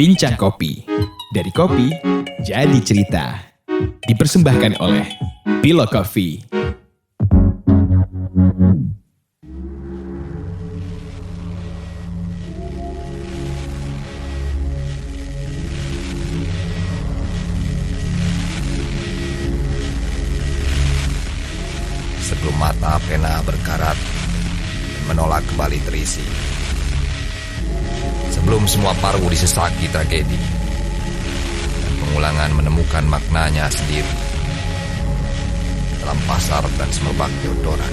Bincang Kopi. Dari kopi, jadi cerita. Dipersembahkan oleh Bilo Coffee. Sebelum mata pena berkarat menolak kembali terisi, sebelum semua paru disesaki tragedi dan pengulangan menemukan maknanya sendiri dalam pasar dan semerbak deodoran.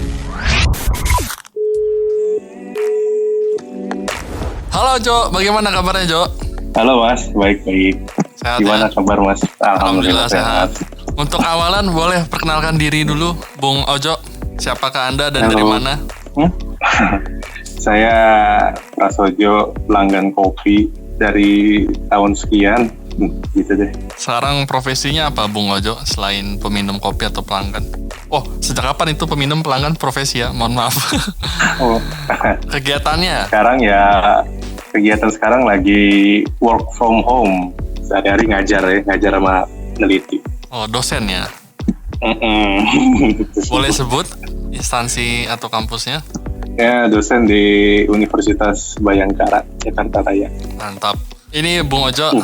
Halo Jo, bagaimana kabarnya Jo? Halo Mas, baik-baik. Sehat Gimana ya? kabar Mas? Alhamdulillah sehat. Untuk awalan boleh perkenalkan diri dulu, Bung Ojo. Siapakah Anda dan Halo. dari mana? Saya Prasojo, pelanggan kopi dari tahun sekian, gitu deh. Sekarang profesinya apa Bung Ojo selain peminum kopi atau pelanggan? Oh, sejak kapan itu peminum pelanggan profesi ya? Mohon maaf. Oh, Kegiatannya? kegiatan sekarang lagi work from home. Sehari-hari ngajar sama peneliti. Oh, dosen ya? Boleh sebut instansi atau kampusnya? Ya, dosen di Universitas Bayangkara, Jakarta Raya. Mantap. Ini Bung Ojo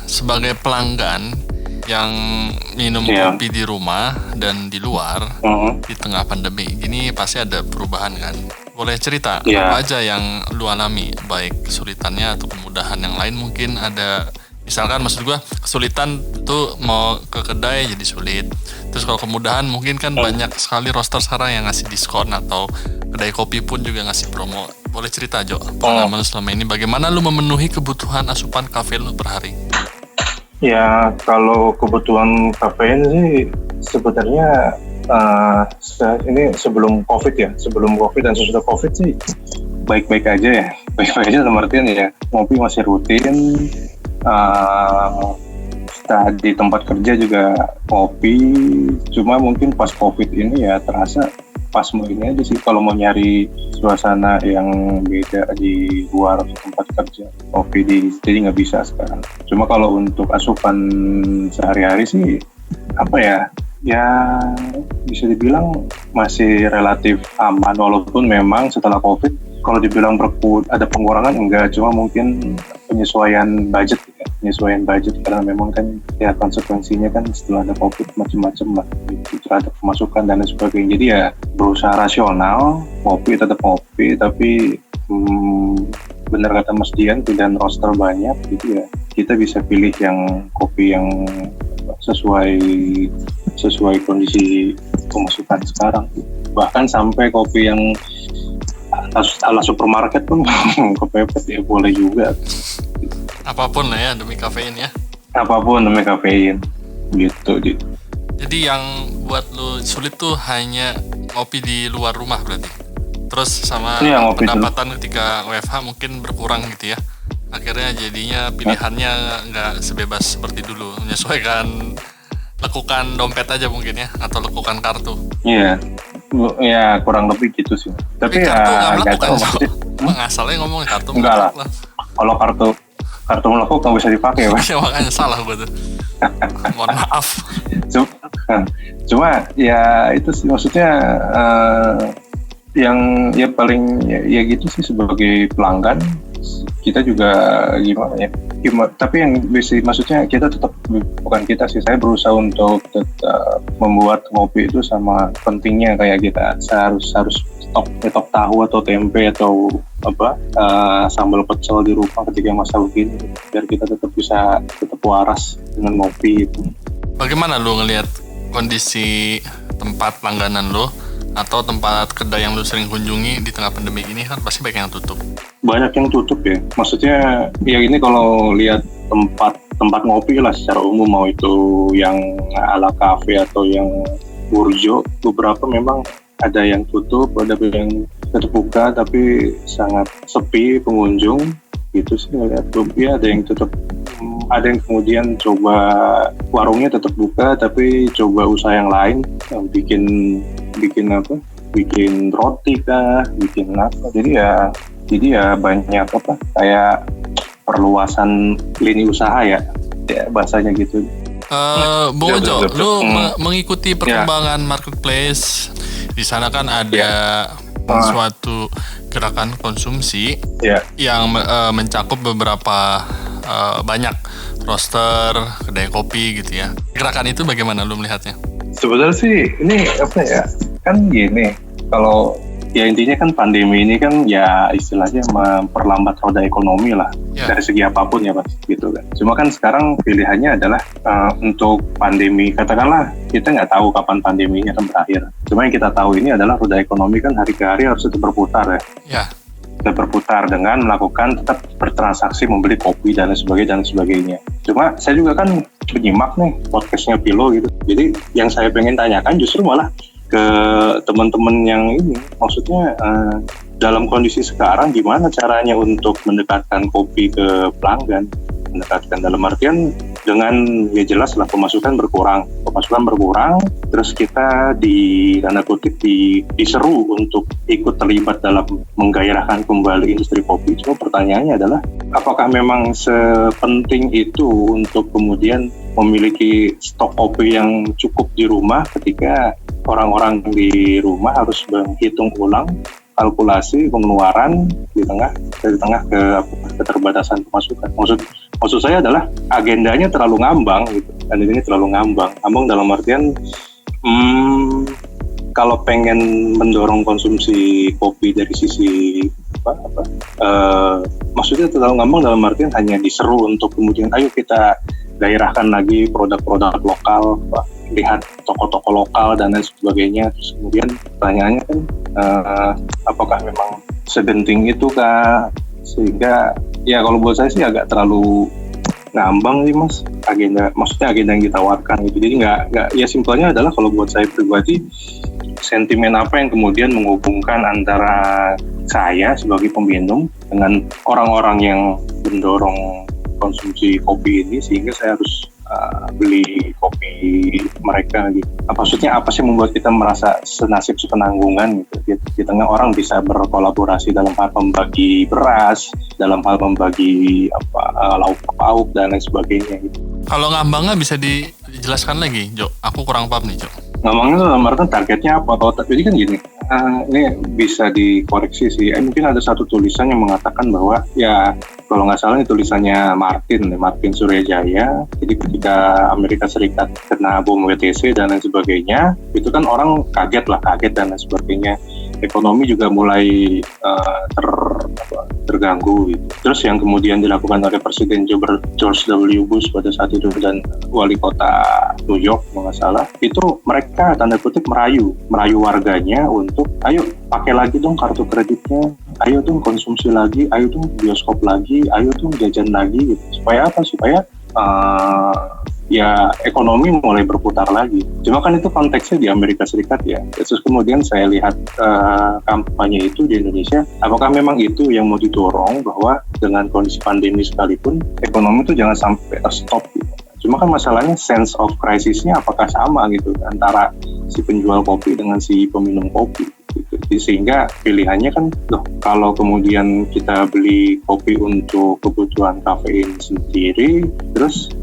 sebagai pelanggan yang minum kopi di rumah dan di luar di tengah pandemi ini pasti ada perubahan kan? Boleh cerita apa aja yang lu alami, baik kesulitannya atau kemudahan yang lain? Mungkin ada, misalkan maksud gua kesulitan tuh mau ke kedai jadi sulit. Terus kalau kemudahan mungkin kan banyak sekali roster sekarang yang ngasih diskon atau kedai kopi pun juga ngasih promo. Boleh cerita Jo, pengalaman selama ini bagaimana lu memenuhi kebutuhan asupan kafein lu per hari? Ya, kalau kebutuhan kafein sih sebenarnya ini sebelum COVID ya, sebelum COVID dan sesudah COVID sih baik-baik aja ya. Baik-baik aja dalam artian ya, ngopi masih rutin, di tempat kerja juga kopi, cuma mungkin pas COVID ini ya terasa pas mau ini aja sih, kalau mau nyari suasana yang beda di luar tempat kerja, kopi jadi nggak bisa sekarang. Cuma kalau untuk asupan sehari-hari sih apa ya bisa dibilang masih relatif aman, walaupun memang setelah COVID kalau dibilang ada pengurangan enggak, cuma mungkin penyesuaian budget karena memang kan ya konsekuensinya kan setelah ada COVID macam-macam lah gitu, terhadap pemasukan dan lain sebagainya. Jadi ya berusaha rasional, kopi tetap kopi, tapi benar kata Mas Dian, pilihan roster banyak gitu ya, kita bisa pilih yang kopi yang sesuai kondisi pemasukan sekarang. Bahkan sampai kopi yang ala supermarket pun kepepet ya boleh juga. Apapun lah ya demi kafein ya. Apapun demi kafein gitu. Jadi yang buat lu sulit tuh hanya ngopi di luar rumah berarti. Terus sama pendapatan ketika WFH mungkin berkurang gitu ya. Akhirnya jadinya pilihannya nggak sebebas seperti dulu, menyesuaikan lekukan dompet aja mungkin ya, atau lekukan kartu. Iya, ya kurang lebih gitu sih. Tapi kartu nggak melepuh kan? Asalnya ngomongin kartu enggak lah. Kalau kartu melepuh nggak bisa dipakai, Mas. Ya makanya salah gue tuh. Mohon maaf. Cuma ya itu sih maksudnya yang ya paling ya gitu sih, sebagai pelanggan kita juga gimana, tapi yang maksudnya kita tetap, bukan kita sih, saya berusaha untuk tetap membuat kopi itu sama pentingnya kayak kita harus stok tahu atau tempe atau sambal pecel di rumah ketika masa begini, biar kita tetap waras dengan kopi itu. Bagaimana lu ngelihat kondisi tempat langganan lu atau tempat kedai yang lu sering kunjungi di tengah pandemi ini? Kan pasti banyak yang tutup. Banyak yang tutup ya. Maksudnya ya ini kalau lihat tempat ngopi lah secara umum, mau itu yang ala kafe atau yang burjo, beberapa memang ada yang tutup, ada yang tetap buka tapi sangat sepi pengunjung gitu sih ngeliat. Ya ada yang tutup, ada yang kemudian coba warungnya tetap buka tapi coba usaha yang lain, yang bikin roti kah, bikin apa. Jadi ya banyak kayak perluasan lini usaha ya bahasanya gitu. Bung Ojo, lu mengikuti perkembangan marketplace di sana kan ada suatu gerakan konsumsi yang mencakup beberapa banyak roaster, kedai kopi gitu ya. Gerakan itu bagaimana lu melihatnya? Sebenarnya sih ini apa ya, kan gini, kalau ya intinya kan pandemi ini kan ya istilahnya memperlambat roda ekonomi lah dari segi apapun ya Mas gitu kan. Cuma kan sekarang pilihannya adalah untuk pandemi, katakanlah kita nggak tahu kapan pandeminya akan berakhir. Cuma yang kita tahu ini adalah roda ekonomi kan hari ke hari harus tetap berputar ya. Tetap berputar dengan melakukan tetap bertransaksi, membeli kopi dan sebagainya. Cuma saya juga kan menyimak nih podcastnya Pilo gitu. Jadi yang saya pengen tanyakan justru malah ke teman-teman yang ini, maksudnya dalam kondisi sekarang gimana caranya untuk mendekatkan kopi ke pelanggan? Mendekatkan dalam artian dengan ya jelas lah pemasukan berkurang, terus kita tanda kutip diseru untuk ikut terlibat dalam menggairahkan kembali industri kopi. Cuma pertanyaannya adalah apakah memang sepenting itu untuk kemudian memiliki stok kopi yang cukup di rumah ketika orang-orang di rumah harus menghitung ulang kalkulasi pengeluaran di tengah keterbatasan pemasukan. Maksud saya adalah agendanya terlalu ngambang gitu. Agendanya terlalu ngambang dalam artian kalau pengen mendorong konsumsi kopi dari sisi maksudnya terlalu ngambang dalam artian hanya diseru untuk kemudian ayo kita gairahkan lagi produk-produk lokal, lihat toko-toko lokal dan lain sebagainya. Terus kemudian pertanyaannya kan apakah memang segenting itu kah, sehingga ya kalau buat saya sih agak terlalu ngambang sih Mas agenda yang ditawarkan gitu. Jadi nggak ya simpelnya adalah kalau buat saya pribadi sentimen apa yang kemudian menghubungkan antara saya sebagai peminum dengan orang-orang yang mendorong konsumsi kopi ini sehingga saya harus beli kopi mereka gitu. Maksudnya apa sih membuat kita merasa senasib sepenanggungan gitu di tengah orang bisa berkolaborasi dalam hal membagi beras, dalam hal membagi lauk pauk dan lain sebagainya gitu. Kalau ngambangnya bisa dijelaskan lagi, Jo? Aku kurang paham nih, Jo. Ngambangnya dalam artian targetnya apa? Jadi kan gini, ini bisa dikoreksi sih. Mungkin ada satu tulisan yang mengatakan bahwa ya kalau nggak salah ini tulisannya Martin Suryajaya. Jadi ketika Amerika Serikat kena bom WTC dan lain sebagainya, itu kan orang kaget dan lain sebagainya. Ekonomi juga mulai terganggu gitu. Terus yang kemudian dilakukan oleh Presiden George W. Bush pada saat itu dan wali kota New York kalau nggak salah, itu mereka tanda kutip merayu warganya untuk ayo pakai lagi dong kartu kreditnya, ayo dong konsumsi lagi, ayo dong bioskop lagi, ayo dong jajan lagi gitu. Supaya apa? Supaya ya ekonomi mulai berputar lagi. Cuma kan itu konteksnya di Amerika Serikat ya. Terus kemudian saya lihat kampanye itu di Indonesia, apakah memang itu yang mau didorong bahwa dengan kondisi pandemi sekalipun ekonomi itu jangan sampai stop gitu. Cuma kan masalahnya sense of crisis-nya apakah sama gitu antara si penjual kopi dengan si peminum kopi gitu. Sehingga pilihannya kan kalau kemudian kita beli kopi untuk kebutuhan kafein sendiri, terus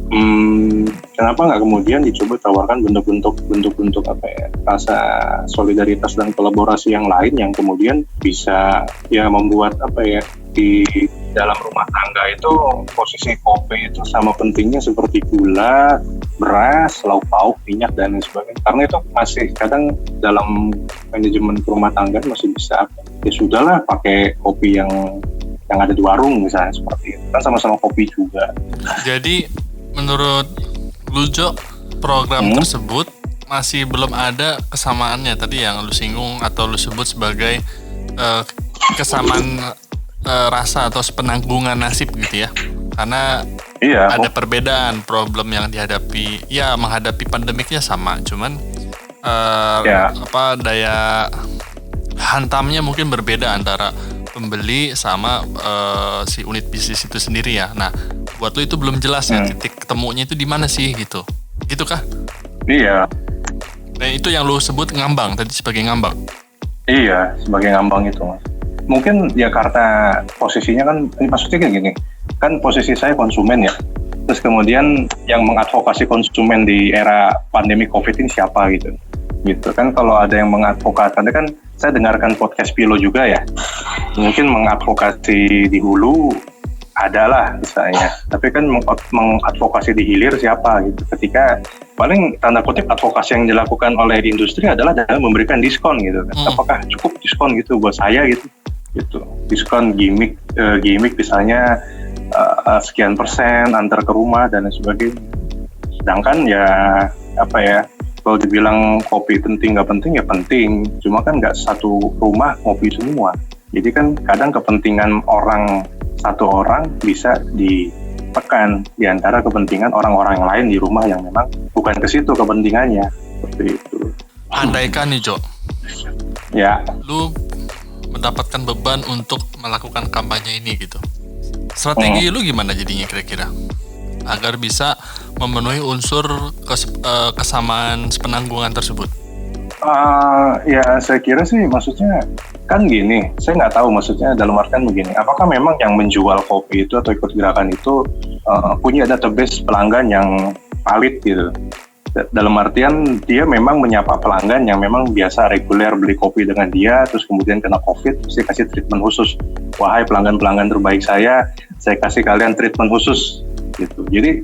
kenapa nggak kemudian dicoba tawarkan bentuk-bentuk rasa solidaritas dan kolaborasi yang lain yang kemudian bisa ya membuat di dalam rumah tangga itu posisi kopi itu sama pentingnya seperti gula, beras, lauk pauk, minyak dan lain sebagainya. Karena itu masih kadang dalam manajemen rumah tangga masih bisa ya sudahlah pakai kopi yang ada di warung misalnya seperti itu. Kan sama-sama kopi juga. Jadi menurut Lujo program tersebut masih belum ada kesamaannya tadi yang lu singgung atau lu sebut sebagai kesamaan rasa atau sepenanggungan nasib gitu ya, karena ada perbedaan problem yang dihadapi ya menghadapi pandemiknya sama, cuman daya hantamnya mungkin berbeda antara pembeli sama si unit bisnis itu sendiri ya. Nah buat lu itu belum jelas ya titik ketemunya itu di mana sih gitu kah? Iya. Nah itu yang lu sebut ngambang tadi sebagai ngambang. Iya sebagai ngambang itu Mas. Mungkin ya karena posisinya kan, ini maksudnya kayak gini, kan posisi saya konsumen ya. Terus kemudian yang mengadvokasi konsumen di era pandemi COVID ini siapa gitu kan. Kalau ada yang mengadvokasi, kan saya dengarkan podcast Pilo juga ya, mungkin mengadvokasi di hulu adalah misalnya, tapi kan mengadvokasi di hilir siapa gitu. Ketika paling tanda kutip advokasi yang dilakukan oleh industri adalah dalam memberikan diskon gitu kan. Apakah cukup diskon gitu buat saya gitu diskon gimmick misalnya sekian persen antar ke rumah dan lain sebagainya. Sedangkan ya apa ya, kalau dibilang kopi penting nggak penting ya penting, cuma kan nggak satu rumah ngopi semua. Jadi kan kadang kepentingan satu orang bisa ditekan di antara kepentingan orang-orang lain di rumah yang memang bukan ke situ kepentingannya, seperti itu. Andaikan nih Jo, ya, lu mendapatkan beban untuk melakukan kampanye ini gitu, strategi lu gimana jadinya kira-kira agar bisa memenuhi unsur kesamaan penanggungan tersebut? Ya saya kira sih, maksudnya kan gini, saya nggak tahu maksudnya dalam artian begini, apakah memang yang menjual kopi itu atau ikut gerakan itu punya database pelanggan yang valid gitu. Dalam artian dia memang menyapa pelanggan yang memang biasa reguler beli kopi dengan dia, terus kemudian kena COVID, terus dia kasih treatment khusus. Wahai pelanggan-pelanggan terbaik saya kasih kalian treatment khusus gitu. Jadi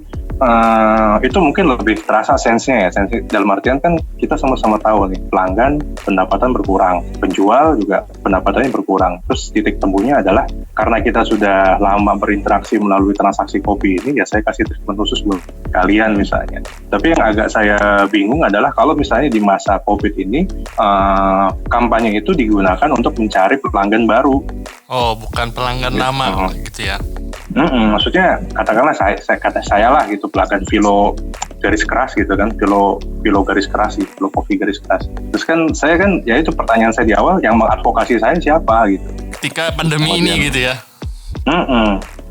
itu mungkin lebih terasa sense-nya ya. Sense dalam artian kan kita sama-sama tahu nih, pelanggan pendapatan berkurang, penjual juga pendapatannya berkurang. Terus titik temunya adalah karena kita sudah lama berinteraksi melalui transaksi kopi ini, ya saya kasih treatment khusus buat kalian misalnya. Tapi yang agak saya bingung adalah kalau misalnya di masa COVID ini kampanye itu digunakan untuk mencari pelanggan baru. Oh, bukan pelanggan lama gitu ya? Maksudnya katakanlah saya lah gitu, pelanggan Pilo garis keras gitu kan, Pilo garis keras gitu, Pilo kopi garis keras. Terus kan saya kan, ya itu pertanyaan saya di awal, yang mengadvokasi saya siapa gitu. Ketika pandemi ini gitu ya?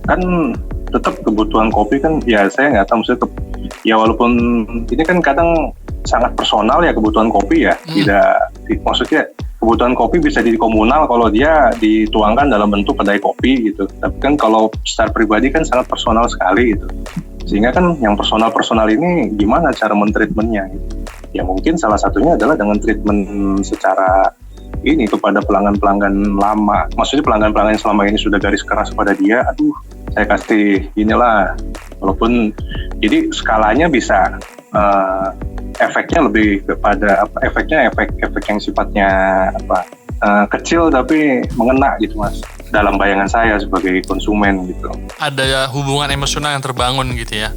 Kan tetap kebutuhan kopi kan, ya saya nggak tahu maksudnya, ya walaupun ini kan kadang sangat personal ya kebutuhan kopi ya, maksudnya kebutuhan kopi bisa di komunal kalau dia dituangkan dalam bentuk kedai kopi gitu. Tapi kan kalau secara pribadi kan sangat personal sekali gitu. Sehingga kan yang personal ini gimana cara mentreatmentnya gitu. Ya mungkin salah satunya adalah dengan treatment secara ini kepada pelanggan-pelanggan lama. Maksudnya pelanggan-pelanggan yang selama ini sudah garis keras pada dia, saya kasih inilah. Walaupun jadi skalanya bisa efeknya lebih kepada efek yang sifatnya kecil tapi mengena gitu Mas, dalam bayangan saya sebagai konsumen gitu. Ada hubungan emosional yang terbangun gitu ya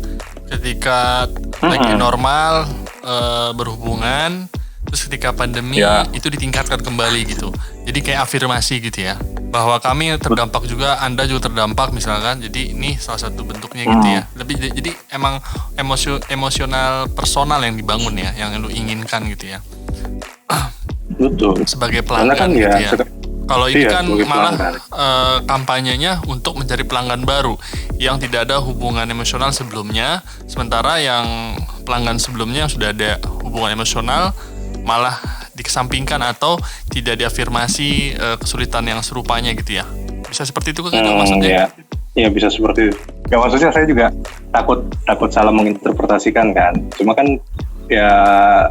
ketika lagi normal berhubungan, terus ketika pandemi itu ditingkatkan kembali gitu. Jadi kayak afirmasi gitu ya, bahwa kami terdampak juga, Anda juga terdampak misalkan. Jadi ini salah satu bentuknya gitu ya. Jadi emang emosional personal yang dibangun ya, yang lu inginkan gitu ya. Betul. Sebagai pelanggan kan gitu ya. Kalau ini kan malah kampanyenya untuk mencari pelanggan baru yang tidak ada hubungan emosional sebelumnya, sementara yang pelanggan sebelumnya yang sudah ada hubungan emosional malah dikesampingkan atau tidak diafirmasi kesulitan yang serupanya gitu ya. Bisa seperti itu kan maksudnya? Ya bisa seperti itu. Ya maksudnya saya juga takut salah menginterpretasikan kan. Cuma kan ya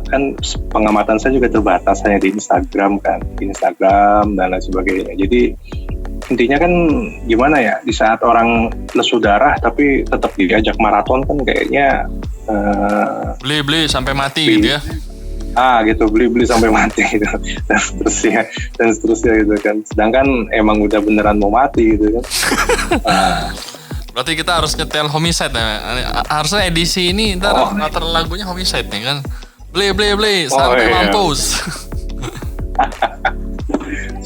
kan pengamatan saya juga terbatas hanya di Instagram dan lain sebagainya. Jadi intinya kan gimana ya, di saat orang lesu darah tapi tetap diajak maraton kan kayaknya beli sampai mati gitu ya. Gitu, beli sampai mati gitu. dan seterusnya gitu kan. Sedangkan emang udah beneran mau mati gitu kan. Berarti kita harus nyetel Homicide ya. Harusnya edisi ini ntar lagunya Homicide nih kan. Beli sampai mampus.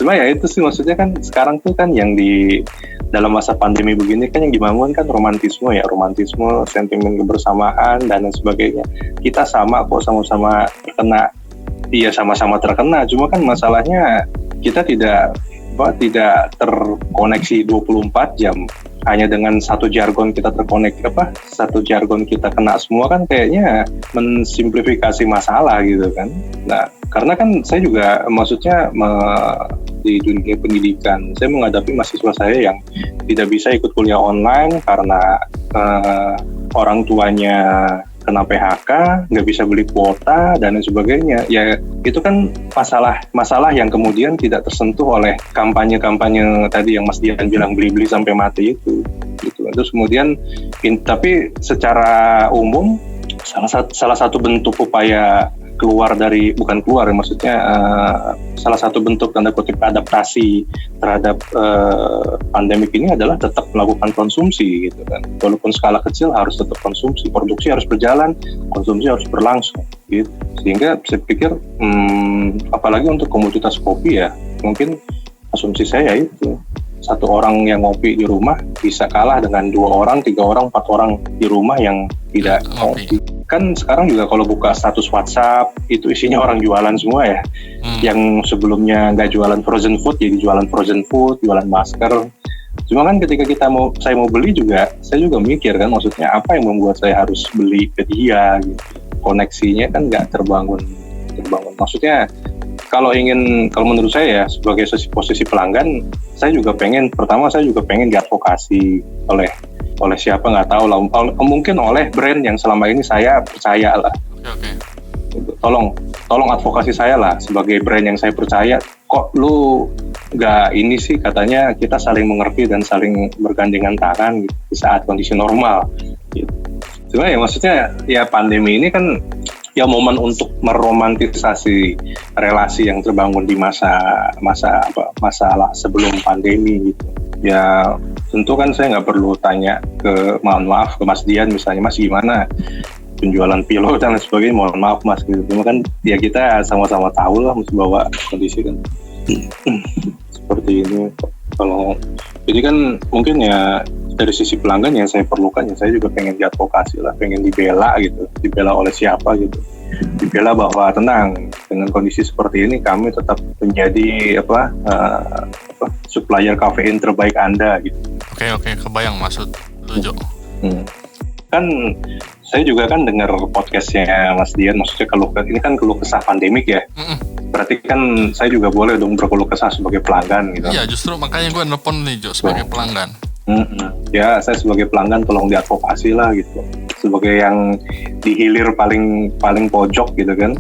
Cuma ya itu sih maksudnya kan sekarang tuh kan yang di dalam masa pandemi begini kan yang dibangun kan romantisme, sentimen kebersamaan dan lain sebagainya. Kita sama kok, sama-sama terkena. Iya sama-sama terkena, cuma kan masalahnya kita tidak terkoneksi 24 jam. hanya dengan satu jargon kita satu jargon kita kena semua kan kayaknya mensimplifikasi masalah gitu kan. Nah, karena kan saya juga maksudnya di dunia pendidikan, saya menghadapi mahasiswa saya yang tidak bisa ikut kuliah online karena orang tuanya kena PHK, nggak bisa beli kuota dan lain sebagainya. Ya itu kan masalah yang kemudian tidak tersentuh oleh kampanye-kampanye tadi yang Mas Dian bilang beli-beli sampai mati itu. Gitu. Terus kemudian, tapi secara umum salah satu bentuk upaya salah satu bentuk tanda kutip adaptasi terhadap pandemik ini adalah tetap melakukan konsumsi gitu kan. Walaupun skala kecil harus tetap konsumsi, produksi harus berjalan, konsumsi harus berlangsung gitu. Sehingga saya pikir apalagi untuk komoditas kopi ya, mungkin asumsi saya itu satu orang yang ngopi di rumah bisa kalah dengan 2 orang, 3 orang, 4 orang di rumah yang tidak ngopi. Kan sekarang juga kalau buka status WhatsApp itu isinya orang jualan semua ya. Yang sebelumnya nggak jualan frozen food jadi jualan frozen food, jualan masker. Cuma kan ketika saya mau beli juga, saya juga mikir kan, maksudnya apa yang membuat saya harus beli ke dia gitu. Koneksinya kan nggak terbangun. Maksudnya kalau menurut saya ya, sebagai posisi pelanggan, saya juga pengen diadvokasi oleh siapa nggak tahu lah, mungkin oleh brand yang selama ini saya percaya lah. Oke. Tolong advokasi saya lah sebagai brand yang saya percaya. Kok lu nggak ini sih, katanya kita saling mengerti dan saling bergandengan tangan gitu, di saat kondisi normal. Gitu. Cuma ya maksudnya ya pandemi ini kan ya momen untuk meromantisasi relasi yang terbangun di masalah sebelum pandemi gitu. Ya tentu kan saya nggak perlu tanya mohon maaf ke Mas Dian misalnya, Mas gimana penjualan pilot dan lain sebagainya, mohon maaf Mas gitu. Cuma kan ya kita sama-sama tahu lah bahwa kondisi kan seperti ini. Jadi kan mungkin ya dari sisi pelanggan yang saya perlukan, ya saya juga pengen diadvokasi lah, pengen dibela gitu, dibela oleh siapa gitu, dibela bahwa tenang, dengan kondisi seperti ini kami tetap menjadi supplier kafein terbaik Anda gitu. Oke, kebayang maksud lu, Jo. Kan saya juga kan dengar podcastnya Mas Dian, maksudnya ini kan keluh kesah pandemik ya. Berarti kan saya juga boleh dong berkeluh kesah sebagai pelanggan gitu. Iya, justru makanya gue nelpon nih, Jo, sebagai pelanggan. Ya, saya sebagai pelanggan tolong diadvokasi lah gitu. Sebagai yang dihilir paling pojok gitu kan.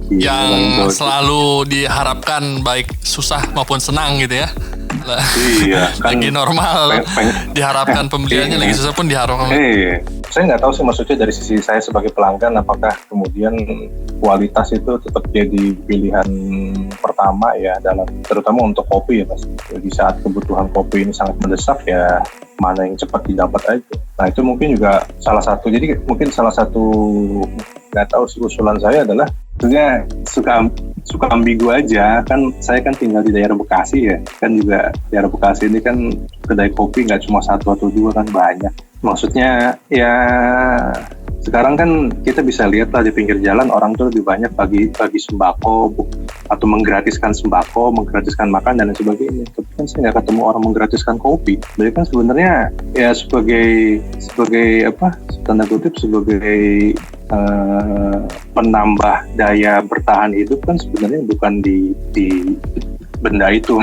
Yang selalu diharapkan baik susah maupun senang gitu ya. Iya, kan lagi normal diharapkan pembeliannya, lagi susah pun diharapkan. Saya nggak tahu sih, maksudnya dari sisi saya sebagai pelanggan, apakah kemudian kualitas itu tetap jadi pilihan pertama ya, terutama untuk kopi ya Mas. Di saat kebutuhan kopi ini sangat mendesak ya, mana yang cepat didapat aja. Nah itu mungkin juga salah satu, nggak tahu sih, usulan saya adalah sebenarnya suka ambigu aja kan. Saya kan tinggal di daerah Bekasi ya, kan juga daerah Bekasi ini kan kedai kopi nggak cuma 1 atau 2 kan, banyak. Maksudnya ya sekarang kan kita bisa lihat lah di pinggir jalan orang tuh lebih banyak bagi sembako atau menggratiskan sembako, menggratiskan makan dan lain sebagainya. Tapi kan saya nggak ketemu orang menggratiskan kopi. Jadi kan sebenarnya ya sebagai tanda kutip sebagai penambah daya bertahan hidup kan sebenarnya bukan di benda itu.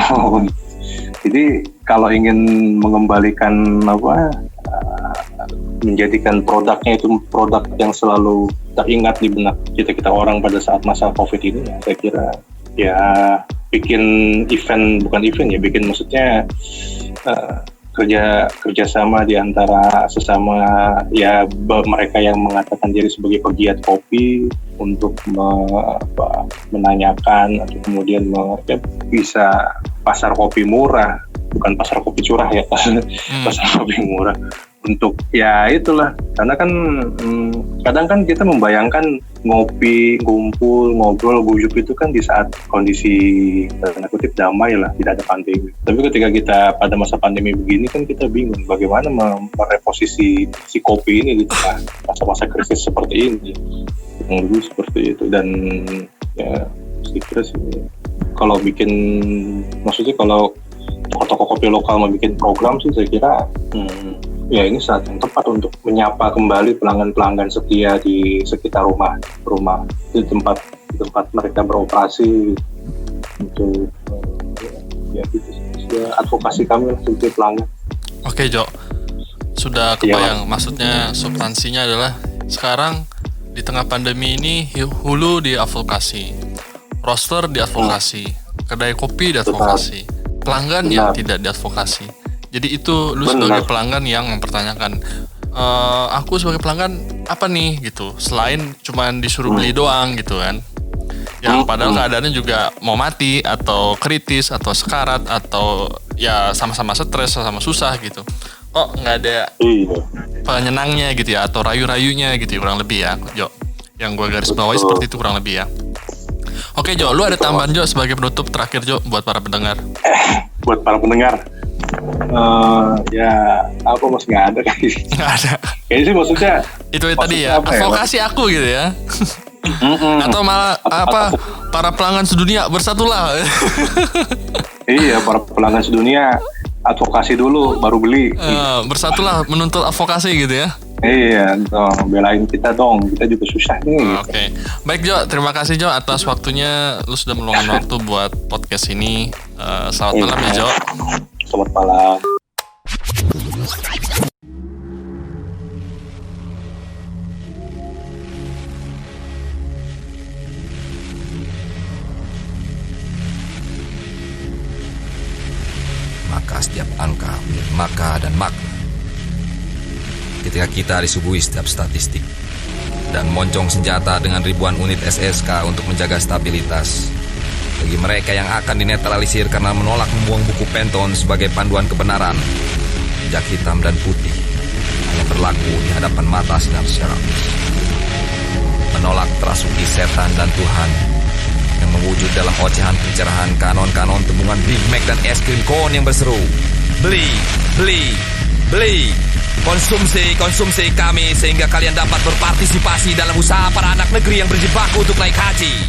Jadi kalau ingin mengembalikan menjadikan produknya itu produk yang selalu teringat di benak kita orang pada saat masa COVID ini, saya kira ya bikin bikin maksudnya kerjasama di antara sesama ya mereka yang mengatakan diri sebagai pegiat kopi untuk menanyakan atau kemudian bisa pasar kopi murah, bukan pasar kopi curah ya, pasar kopi murah. Untuk ya itulah, karena kan kadang kan kita membayangkan ngopi, ngumpul, ngobrol, guyup itu kan di saat kondisi tanda kutip damai lah, tidak ada pandemi. Tapi ketika kita pada masa pandemi begini kan kita bingung bagaimana mereposisi si kopi ini di tengah masa-masa krisis seperti ini. Menurut seperti itu. Dan ya saya kira sih kalau kalau toko-toko kopi kopi lokal membuat program sih, saya kira ya ini saat yang tepat untuk menyapa kembali pelanggan-pelanggan setia di sekitar rumah di tempat mereka beroperasi untuk ya gitu sih, advokasi kami untuk pelanggan. Oke Jo, sudah kebayang. Maksudnya substansinya adalah sekarang di tengah pandemi ini hulu diadvokasi, roaster diadvokasi, kedai kopi diadvokasi, pelanggan yang tidak diadvokasi. Jadi itu lu sebagai pelanggan yang mempertanyakan, aku sebagai pelanggan apa nih gitu, selain cuman disuruh beli doang gitu kan, yang padahal keadaannya juga mau mati atau kritis atau sekarat atau ya sama-sama stres, sama susah gitu. Oh nggak ada penyenangnya gitu ya, atau rayu-rayunya gitu ya, kurang lebih ya Jo. Yang gue garis bawahi seperti itu kurang lebih ya. Oke Jo, lu ada tambahan Jo sebagai penutup terakhir Jo buat para pendengar? Buat para pendengar, ya aku masih nggak ada kayaknya. Nggak ada. Kayaknya sih maksudnya itu tadi ya, advokasi aku gitu ya. Atau malah para pelanggan sedunia bersatulah. Iya, para pelanggan sedunia advokasi dulu baru beli. Bersatulah menuntut advokasi gitu ya. Iya, belain kita dong, kita juga susah nih. Oke. Baik Jo, terima kasih Jo atas waktunya, lu sudah meluangkan waktu buat podcast ini. Selamat malam ya Jo. Selamat malam. Maka setiap angka memiliki maka dan makna. Ketika kita disuguhi setiap statistik dan moncong senjata dengan ribuan unit SSK untuk menjaga stabilitas, bagi mereka yang akan dinetralisir karena menolak membuang buku Penton sebagai panduan kebenaran, jak hitam dan putih hanya berlaku di hadapan mata sinar syarabis. Menolak terasuki setan dan Tuhan yang mewujud dalam ocehan pencerahan kanon-kanon tembungan Big Mac dan es krim cone yang berseru, beli, beli, beli. Konsumsi kami sehingga kalian dapat berpartisipasi dalam usaha para anak negeri yang berjibaku untuk naik haji.